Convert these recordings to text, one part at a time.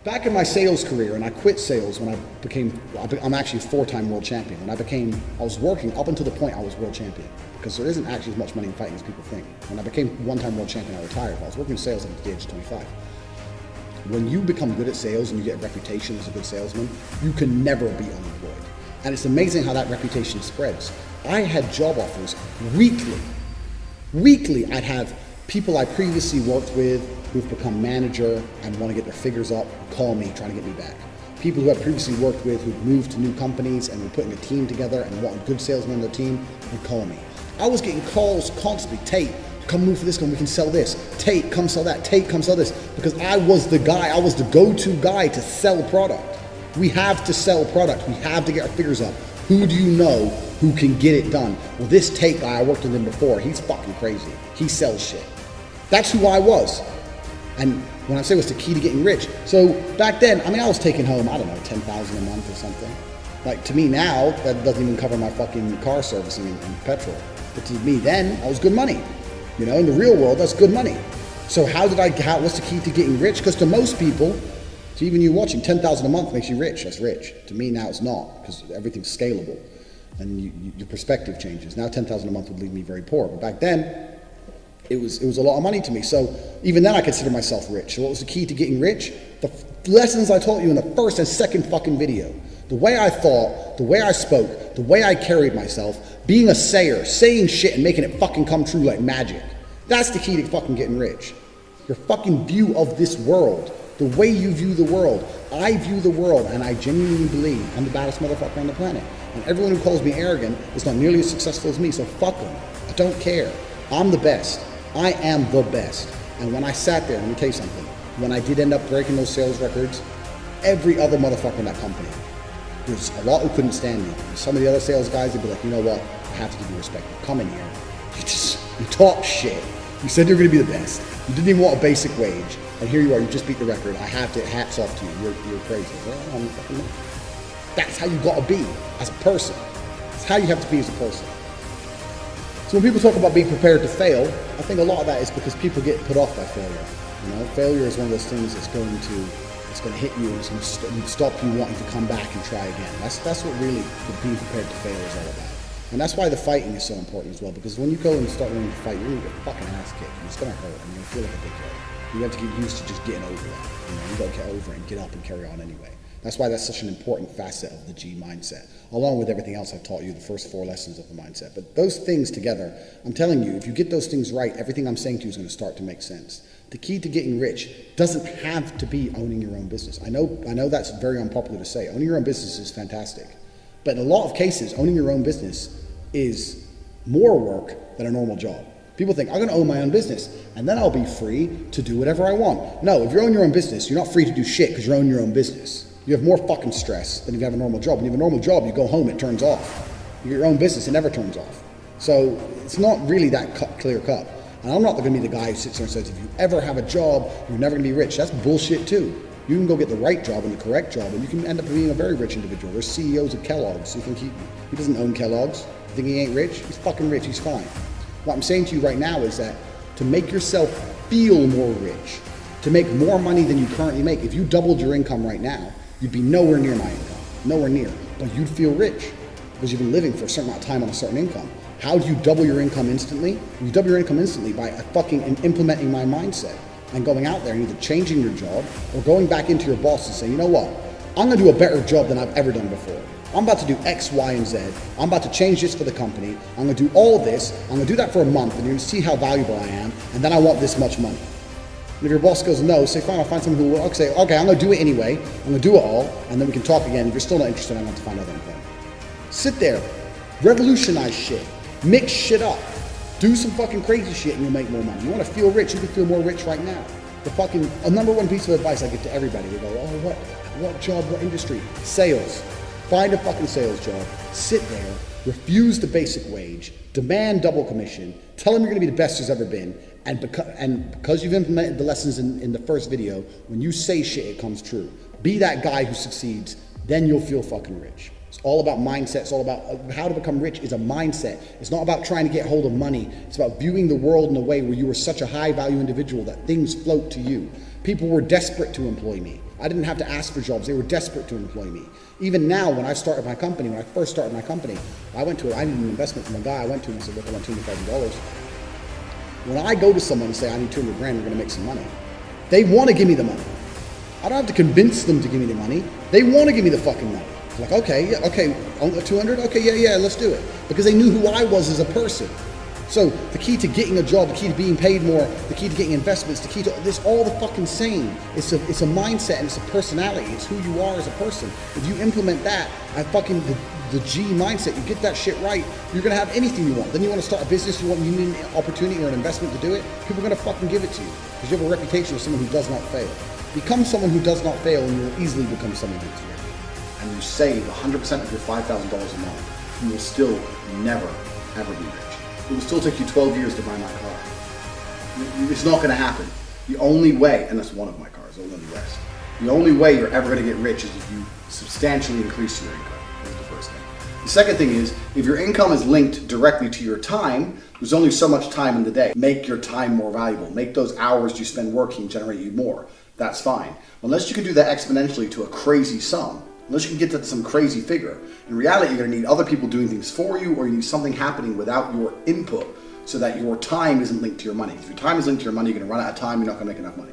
Back in my sales career, and I quit sales when I'm actually a 4-time world champion. When I was working up until the point I was world champion, because there isn't actually as much money in fighting as people think. When I became 1-time world champion, I retired, but I was working in sales at the age of 25. When you become good at sales and you get a reputation as a good salesman, you can never be unemployed. And it's amazing how that reputation spreads. I had job offers weekly. Weekly, I'd have people I previously worked with who've become manager and want to get their figures up, call me, trying to get me back. People who I previously worked with who've moved to new companies and were putting a team together and wanted good salesmen on their team would call me. I was getting calls constantly. Tate, come move for this one, we can sell this. Tate, come sell that. Tate, come sell this. Because I was the guy, I was the go-to guy to sell product. We have to sell product. We have to get our figures up. Who do you know who can get it done? Well, this Tate guy, I worked with him before. He's fucking crazy. He sells shit. That's who I was. And when I say it was the key to getting rich. So back then, I was taking home, I don't know, $10,000 a month or something. Like to me now, that doesn't even cover my fucking car servicing and petrol. But to me then, that was good money. You know, in the real world, that's good money. So what's the key to getting rich? Because to most people, to even you watching, $10,000 a month makes you rich. That's rich. To me now it's not, because everything's scalable and your perspective changes. Now $10,000 a month would leave me very poor. But back then, it was a lot of money to me. So even then I consider myself rich. So what was the key to getting rich? The lessons I taught you in the first and second fucking video. The way I thought, the way I spoke, the way I carried myself, being a sayer, saying shit and making it fucking come true like magic. That's the key to fucking getting rich. Your fucking view of this world, the way you view the world. I view the world and I genuinely believe I'm the baddest motherfucker on the planet. And everyone who calls me arrogant is not nearly as successful as me, so fuck them. I don't care. I'm the best. I am the best. And when I sat there, let me tell you something, when I did end up breaking those sales records, every other motherfucker in that company, there's a lot who couldn't stand me. Some of the other sales guys, they'd be like, you know what, I have to give you respect. You come in here, you talk shit. You said you're gonna be the best. You didn't even want a basic wage. And here you are, you just beat the record. I have to, hats off to you. You're crazy. Well, that's how you gotta be as a person. That's how you have to be as a person. So when people talk about being prepared to fail, I think a lot of that is because people get put off by failure. You know, failure is one of those things that's going to hit you and it's going to stop you wanting to come back and try again. That's what really being prepared to fail is all about. And that's why the fighting is so important as well, because when you go and start learning to fight, you're going to get fucking ass kicked and it's going to hurt and you're going to feel like a dickhead. You have to get used to just getting over that. You know, you got to get over it and get up and carry on anyway. That's why that's such an important facet of the G mindset, along with everything else I've taught you, the first 4 lessons of the mindset. But those things together, I'm telling you, if you get those things right, everything I'm saying to you is going to start to make sense. The key to getting rich doesn't have to be owning your own business. I know that's very unpopular to say. Owning your own business is fantastic. But in a lot of cases, owning your own business is more work than a normal job. People think, I'm going to own my own business, and then I'll be free to do whatever I want. No, if you own your own business, you're not free to do shit because you own your own business. You have more fucking stress than if you have a normal job. When you have a normal job, you go home, it turns off. You get your own business, it never turns off. So it's not really that clear cut. And I'm not going to be the guy who sits there and says, if you ever have a job, you're never going to be rich. That's bullshit too. You can go get the right job and the correct job, and you can end up being a very rich individual. There's CEOs of Kellogg's. You think he doesn't own Kellogg's? You think he ain't rich? He's fucking rich. He's fine. What I'm saying to you right now is that to make yourself feel more rich, to make more money than you currently make, if you doubled your income right now, you'd be nowhere near my income, nowhere near, but you'd feel rich because you've been living for a certain amount of time on a certain income. How do you double your income instantly? You double your income instantly by fucking implementing my mindset and going out there and either changing your job or going back into your boss and saying, you know what, I'm gonna do a better job than I've ever done before. I'm about to do X, Y, and Z. I'm about to change this for the company. I'm gonna do all this. I'm gonna do that for a month and you're gonna see how valuable I am, and then I want this much money. And if your boss goes no, say fine, I'll find someone who will say, okay, I'm gonna do it anyway. I'm gonna do it all, and then we can talk again. If you're still not interested, I'm going to find other employment. Sit there, revolutionize shit, mix shit up, do some fucking crazy shit, and you'll make more money. You want to feel rich? You can feel more rich right now. The fucking number one piece of advice I give to everybody, they go, oh, what job, what industry? Sales. Find a fucking sales job. Sit there, refuse the basic wage, demand double commission, tell them you're going to be the best there's ever been. And because you've implemented the lessons in the first video, when you say shit, it comes true. Be that guy who succeeds, then you'll feel fucking rich. It's all about mindset. It's all about how to become rich is a mindset. It's not about trying to get hold of money. It's about viewing the world in a way where you are such a high value individual that things float to you. People were desperate to employ me. I didn't have to ask for jobs. They were desperate to employ me. Even now, when I first started my company, I needed an investment from a guy. I went to him and said, look, I want $200,000. When I go to someone and say, I need 200 grand, we're going to make some money, they want to give me the money. I don't have to convince them to give me the money. They want to give me the fucking money. Like, okay, yeah, okay, 200? Okay, yeah, let's do it. Because they knew who I was as a person. So the key to getting a job, the key to being paid more, the key to getting investments, the key to this, all the fucking same. It's a mindset and it's a personality. It's who you are as a person. If you implement that at fucking the G mindset, you get that shit right, you're gonna have anything you want. Then you want to start a business, you need an opportunity or an investment to do it, people are gonna fucking give it to you. Because you have a reputation of someone who does not fail. Become someone who does not fail and you will easily become someone who's failed. And you save 100% of your $5,000 a month, you will still never, ever be rich. It will still take you 12 years to buy my car. It's not going to happen. The only way, and that's one of my cars, I'll learn the rest. The only way you're ever going to get rich is if you substantially increase your income. That's the first thing. The second thing is, if your income is linked directly to your time, there's only so much time in the day. Make your time more valuable. Make those hours you spend working generate you more. That's fine. Unless you can do that exponentially to a crazy sum, unless you can get to some crazy figure. In reality, you're going to need other people doing things for you, or you need something happening without your input so that your time isn't linked to your money. If your time is linked to your money, you're going to run out of time, you're not going to make enough money.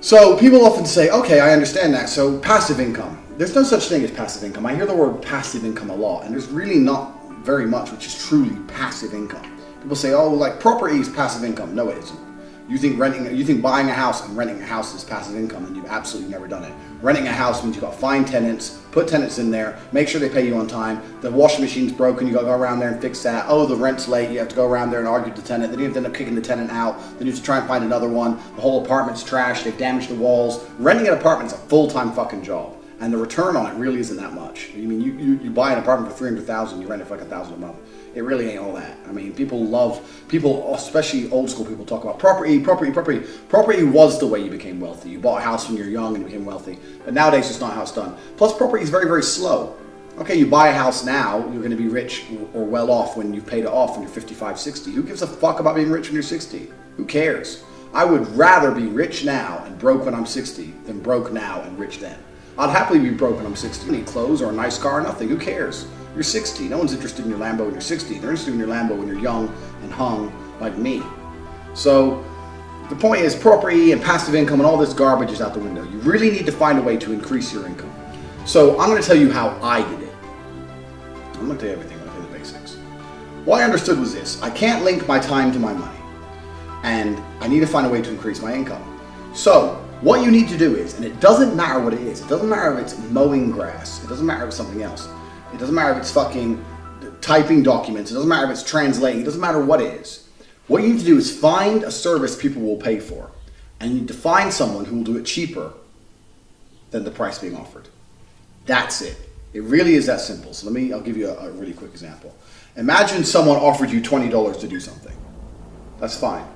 So people often say, okay, I understand that. So passive income. There's no such thing as passive income. I hear the word passive income a lot, and there's really not very much which is truly passive income. People say, oh, like property is passive income. No, it isn't. You think buying a house and renting a house is passive income, and you've absolutely never done it. Renting a house means you've got to find tenants, put tenants in there, make sure they pay you on time. The washing machine's broken, you got to go around there and fix that. Oh, the rent's late, you have to go around there and argue with the tenant. Then you have to end up kicking the tenant out. Then you have to try and find another one. The whole apartment's trashed, they've damaged the walls. Renting an apartment's a full-time fucking job, and the return on it really isn't that much. I mean, you buy an apartment for $300,000, you rent it for like $1,000 a month. It really ain't all that. I mean, people, especially old school people, talk about property. Property was the way you became wealthy. You bought a house when you were young and you became wealthy. But nowadays, it's not how it's done. Plus, property is very, very slow. Okay, you buy a house now, you're going to be rich or well off when you've paid it off when you're 55, 60. Who gives a fuck about being rich when you're 60? Who cares? I would rather be rich now and broke when I'm 60 than broke now and rich then. I'd happily be broke when I'm 60. You need clothes or a nice car, nothing. Who cares? You're 60. No one's interested in your Lambo when you're 60. They're interested in your Lambo when you're young and hung like me. So the point is, property and passive income and all this garbage is out the window. You really need to find a way to increase your income. So I'm going to tell you how I did it. I'm going to tell you everything. I'm going to tell you the basics. What I understood was this. I can't link my time to my money. And I need to find a way to increase my income. So what you need to do is, and it doesn't matter what it is. It doesn't matter if it's mowing grass. It doesn't matter if it's something else. It doesn't matter if it's fucking typing documents. It doesn't matter if it's translating. It doesn't matter what it is. What you need to do is find a service people will pay for. And you need to find someone who will do it cheaper than the price being offered. That's it. It really is that simple. So I'll give you a really quick example. Imagine someone offered you $20 to do something. That's fine.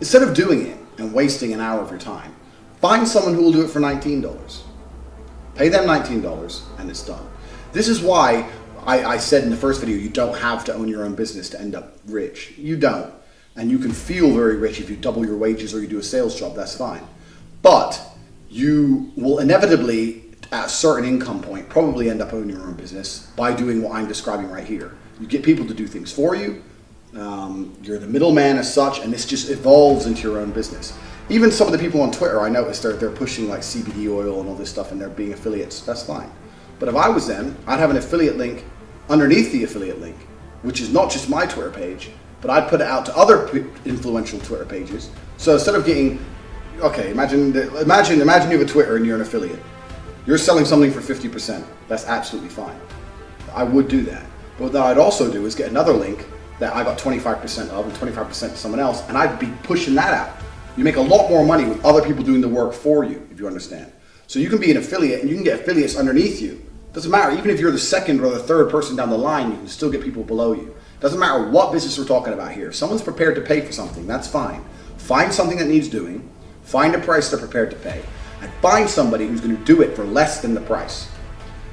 Instead of doing it and wasting an hour of your time, find someone who will do it for $19. Pay them $19 and it's done. This is why I said in the first video, you don't have to own your own business to end up rich. You don't. And you can feel very rich if you double your wages or you do a sales job, that's fine. But you will inevitably, at a certain income point, probably end up owning your own business by doing what I'm describing right here. You get people to do things for you. You're the middleman as such, and this just evolves into your own business. Even some of the people on Twitter, I noticed they're pushing like CBD oil and all this stuff, and they're being affiliates. That's fine. But if I was them, I'd have an affiliate link underneath the affiliate link, which is not just my Twitter page, but I'd put it out to other influential Twitter pages. So instead of getting, okay, imagine you have a Twitter and you're an affiliate. You're selling something for 50%. That's absolutely fine. I would do that. But what I'd also do is get another link that I got 25% of and 25% to someone else, and I'd be pushing that out. You make a lot more money with other people doing the work for you, if you understand. So you can be an affiliate and you can get affiliates underneath you. Doesn't matter, even if you're the second or the third person down the line, you can still get people below you. Doesn't matter what business we're talking about here. If someone's prepared to pay for something, that's fine. Find something that needs doing, find a price they're prepared to pay, and find somebody who's going to do it for less than the price.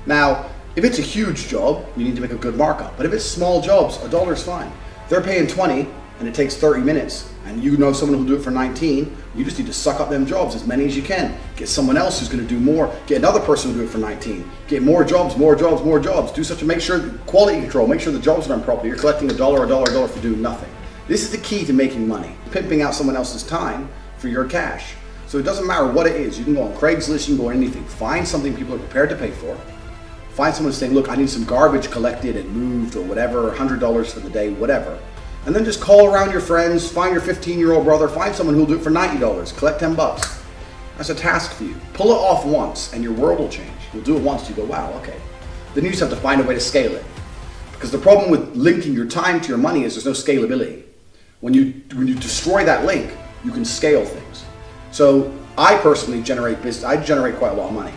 Now, if it's a huge job, you need to make a good markup. But if it's small jobs, $1 is fine. They're paying 20, and it takes 30 minutes, and you know someone who'll do it for 19, you just need to suck up them jobs, as many as you can. Get someone else who's going to do more. Get another person who'll do it for 19. Get more jobs, more jobs, more jobs. Do such a, make sure quality control, make sure the jobs are done properly. You're collecting $1, $1, $1 for doing nothing. This is the key to making money. Pimping out someone else's time for your cash. So it doesn't matter what it is. You can go on Craigslist, you can go on anything. Find something people are prepared to pay for. Find someone saying, look, I need some garbage collected and moved or whatever, $100 for the day, whatever. And then just call around your friends, find your 15-year-old brother, find someone who'll do it for $90, collect 10 bucks. That's a task for you. Pull it off once and your world will change. You'll do it once, you go, wow, okay. Then you just have to find a way to scale it. Because the problem with linking your time to your money is there's no scalability. When you destroy that link, you can scale things. So I personally generate business, I generate quite a lot of money,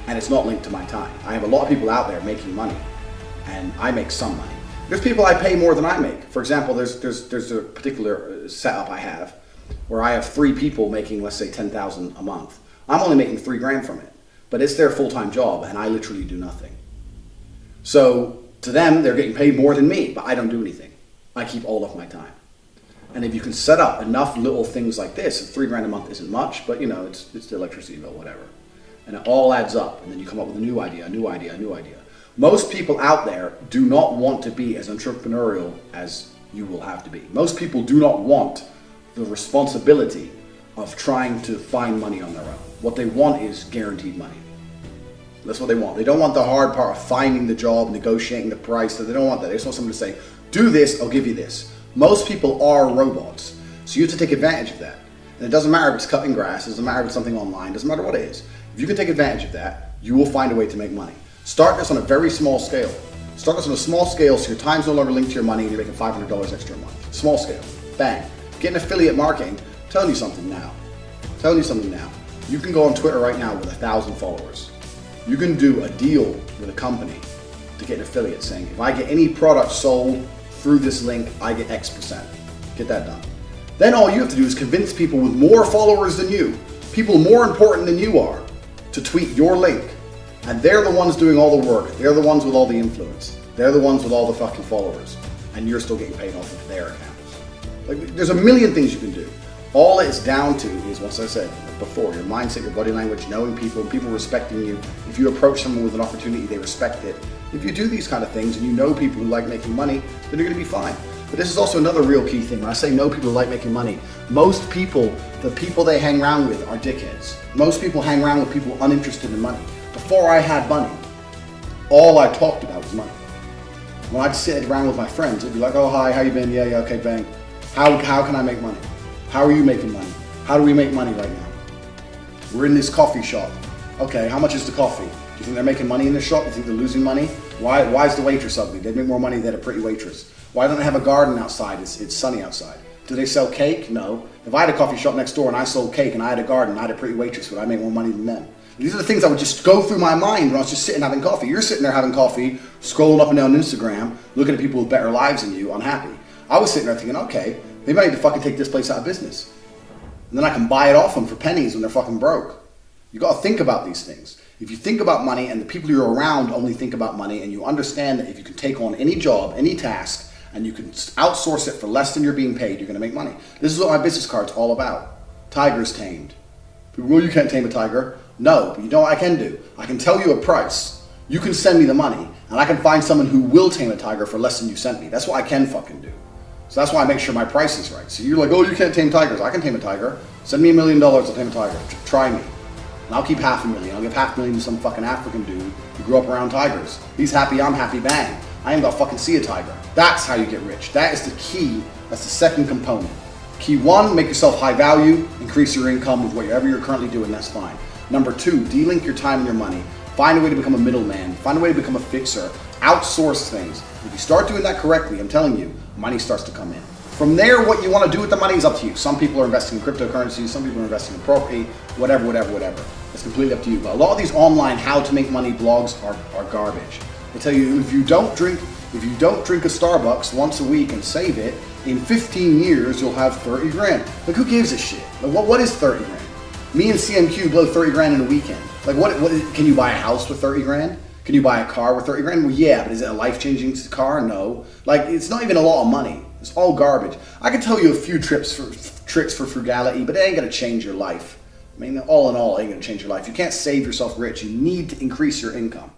and it's not linked to my time. I have a lot of people out there making money, and I make some money. There's people I pay more than I make. For example, there's a particular setup I have where I have 3 people making, let's say, $10,000 a month. I'm only making $3 grand from it, but it's their full-time job, and I literally do nothing. So to them, they're getting paid more than me, but I don't do anything. I keep all of my time. And if you can set up enough little things like this, $3 grand a month isn't much, but you know, it's the electricity bill, whatever. And it all adds up, and then you come up with a new idea, a new idea, a new idea. Most people out there do not want to be as entrepreneurial as you will have to be. Most people do not want the responsibility of trying to find money on their own. What they want is guaranteed money. That's what they want. They don't want the hard part of finding the job, negotiating the price. They don't want that. They just want someone to say, do this, I'll give you this. Most people are robots, so you have to take advantage of that. And it doesn't matter if it's cutting grass, it doesn't matter if it's something online, it doesn't matter what it is. If you can take advantage of that, you will find a way to make money. Start this on a very small scale. Start this on a small scale so your time's no longer linked to your money and you're making $500 extra a month. Small scale. Bang. Get an affiliate marketing. I'm telling you something now. I'm telling you something now. You can go on Twitter right now with 1,000 followers. You can do a deal with a company to get an affiliate saying, if I get any product sold through this link, I get X%. Get that done. Then all you have to do is convince people with more followers than you, people more important than you are, to tweet your link. And they're the ones doing all the work. They're the ones with all the influence. They're the ones with all the fucking followers. And you're still getting paid off of their accounts. Like, there's a million things you can do. All it's down to is, once I said before, your mindset, your body language, knowing people, people respecting you. If you approach someone with an opportunity, they respect it. If you do these kind of things and you know people who like making money, then you're going to be fine. But this is also another real key thing. When I say know people who like making money, most people, the people they hang around with are dickheads. Most people hang around with people uninterested in money. Before I had money, all I talked about was money. When I'd sit around with my friends, it'd be like, oh, hi, how you been? Yeah, okay, bang. How can I make money? How are you making money? How do we make money right now? We're in this coffee shop. Okay, how much is the coffee? Do you think they're making money in this shop? Do you think they're losing money? Why is the waitress ugly? They'd make more money if they had a pretty waitress. Why don't they have a garden outside? It's sunny outside. Do they sell cake? No. If I had a coffee shop next door and I sold cake and I had a garden and I had a pretty waitress, would I make more money than them? These are the things that would just go through my mind when I was just sitting having coffee. You're sitting there having coffee, scrolling up and down Instagram, looking at people with better lives than you, unhappy. I was sitting there thinking, okay, maybe I need to fucking take this place out of business. And then I can buy it off them for pennies when they're fucking broke. You got to think about these things. If you think about money and the people you're around only think about money, and you understand that if you can take on any job, any task, and you can outsource it for less than you're being paid, you're going to make money. This is what my business card's all about. Tigers tamed. People go, well, you can't tame a tiger. No, but you know what I can do? I can tell you a price. You can send me the money, and I can find someone who will tame a tiger for less than you sent me. That's what I can fucking do. So that's why I make sure my price is right. So you're like, oh, you can't tame tigers. I can tame a tiger. Send me $1 million, I'll tame a tiger. Try me. And I'll keep $500,000. I'll give $500,000 to some fucking African dude who grew up around tigers. He's happy, I'm happy, bang. I ain't gonna fucking see a tiger. That's how you get rich. That is the key. That's the second component. Key 1, make yourself high value, increase your income with whatever you're currently doing, that's fine. Number 2, de-link your time and your money. Find a way to become a middleman. Find a way to become a fixer. Outsource things. If you start doing that correctly, I'm telling you, money starts to come in. From there, what you want to do with the money is up to you. Some people are investing in cryptocurrency, some people are investing in property, whatever. It's completely up to you. But a lot of these online how to make money blogs are garbage. They tell you if you don't drink a Starbucks once a week and save it, in 15 years you'll have 30 grand. Like, who gives a shit? Like, what is 30 grand? Me and CMQ blow 30 grand in a weekend. Like, what can you buy a house with 30 grand? Can you buy a car with 30 grand? Well, yeah, but is it a life-changing car? No. Like, it's not even a lot of money. It's all garbage. I can tell you a few tricks for frugality, but it ain't gonna change your life. I mean, all in all, it ain't gonna change your life. You can't save yourself rich. You need to increase your income.